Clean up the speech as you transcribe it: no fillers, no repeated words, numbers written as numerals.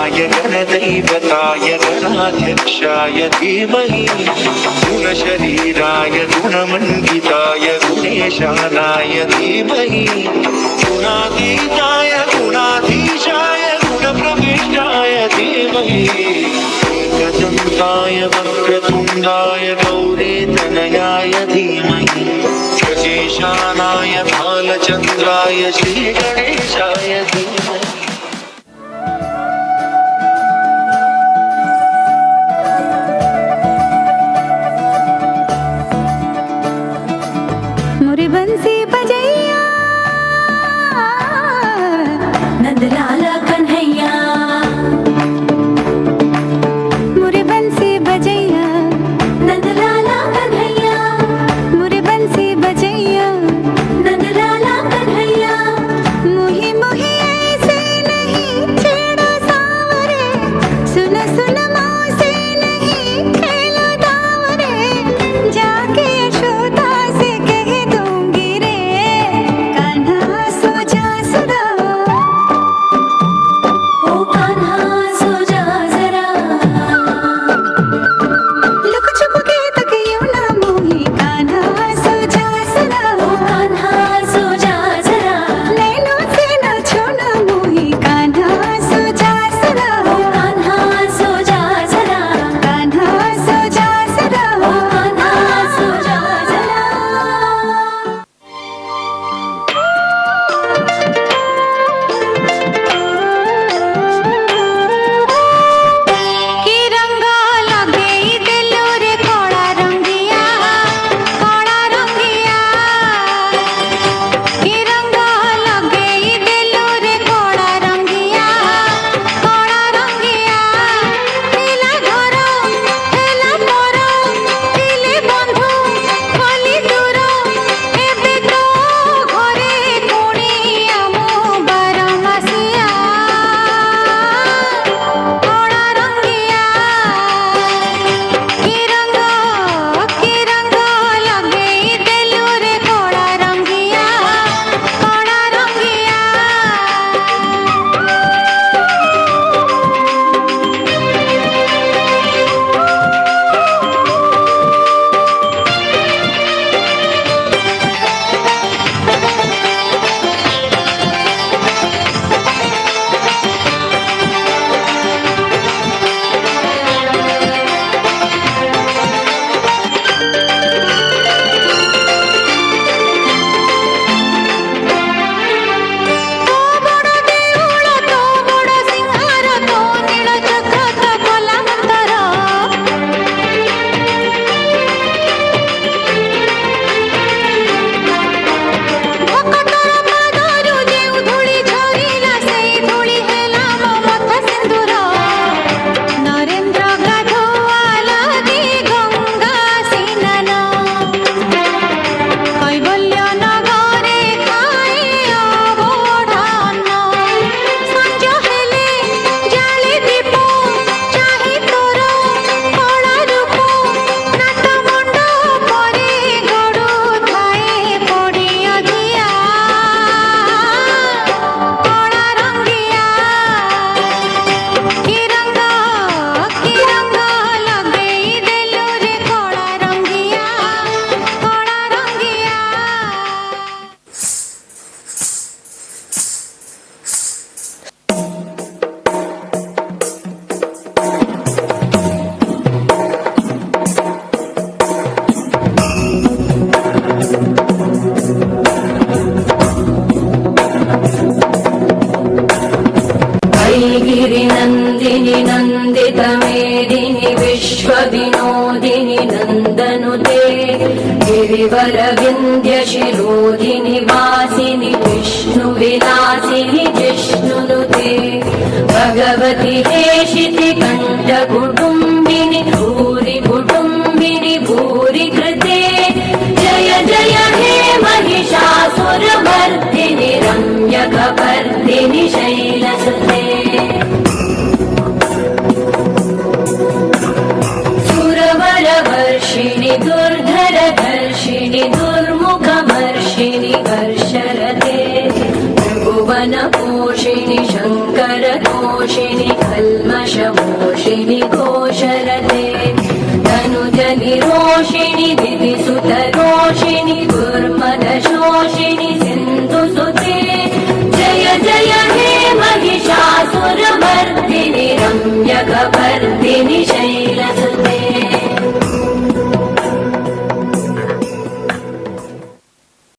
गणानाय गणदैवताय गणाध्यक्षाय धीमहि गुणशरीराय गुणमण्डिताय गुणेशानाय धीमहि गुणातीताय गुणाधीशाय गुणप्रविष्टाय धीमहि एकदन्ताय वक्रतुण्डाय गौरीतनयाय धीमहि गजेशानाय बालचन्द्राय श्रीगणेशाय धीमहि। मोरे बंसी बजैया नंदलाल कन्हैया, मोरे बंसी बजैया नंदलाल कन्हैया, मोरे बंसी बजैया नंदलाल कन्हैया। मोही मोही ऐसे नहीं छेड़ो सावरे, सुन सुन मौसे नहीं खेलो दावरे, जाके यशोदा से कह दूंगी रे कान्हा सो जा सदा, ओ कान्हा सो जा जरा, लुक छुप के तक यूं ना मोही कान्हा सो जा सदा, ओ कान्हा सो जा जरा, नैनों से ना छोड़ना मोही कान्हा सो जा सदा, ओ कान्हा सो जा जरा, कान्हा सो जा सदा, ओ कान्हा सो जा जरा। कि रंगा लगे दिलो रे कोड़ा रंगिया, कोड़ा रंगिया, कि रंगा लगे दिलो रे कोड़ा रंगिया, कोड़ा रंगिया, तिला घर हेला मोर, तिले बंधु कली दूर, एबे तो घरे कुणिया मो बारमासिया, कोड़ा रंगिया, कि रंग लगे दिलो रे कोड़ा रंगिया, कोड़ा रंगिया। तो बड़ देउळ तो बड़ सिंहार तो नीळ चक्र तो कलांतर, भकतर पादरू जेउ धूଳି झरिला सेई धूଳି हेला मो मथा सिंदूर, नरेन्द्र गाधोआ लागी गंगा स्नान, कैवल्य नगरे खाए अबधान, संज हेले जाले दीप चाहि तोर कला रूप, नाट मंडपरे गड़ु थाए पड़िया धिया, कला रंगिया, कि रंग लगे दिलो रे कला रंगिया, कला रंगिया। गिरिनन्दिनि नन्दितमेदिनि विश्वविनोदिनि नन्दनुते, गिरिवरविन्द्यशिरोधिनि वासिनि विष्णुविलासिनि जिष्णुनुते, भगवति हेशिति कण्ठकुटुम्बिनि भूरि कुटुम्बिनि भूरि कृते, जय जय हे महिषासुरमर्दिनि रम्यकपर्दिनि शैलसुते। सुरवरवर्षिणि दुर्धरधर्षिणि दुर्मुखमर्षिणि वर्षरते, त्रिभुवनपोषिणि शङ्करतोषिणि वीररोषिणि दुर्मदशोषिणि सिन्धुसुते जय जय हे महिषासुरमर्दिनि रम्यकपर्दिनि शैलसुते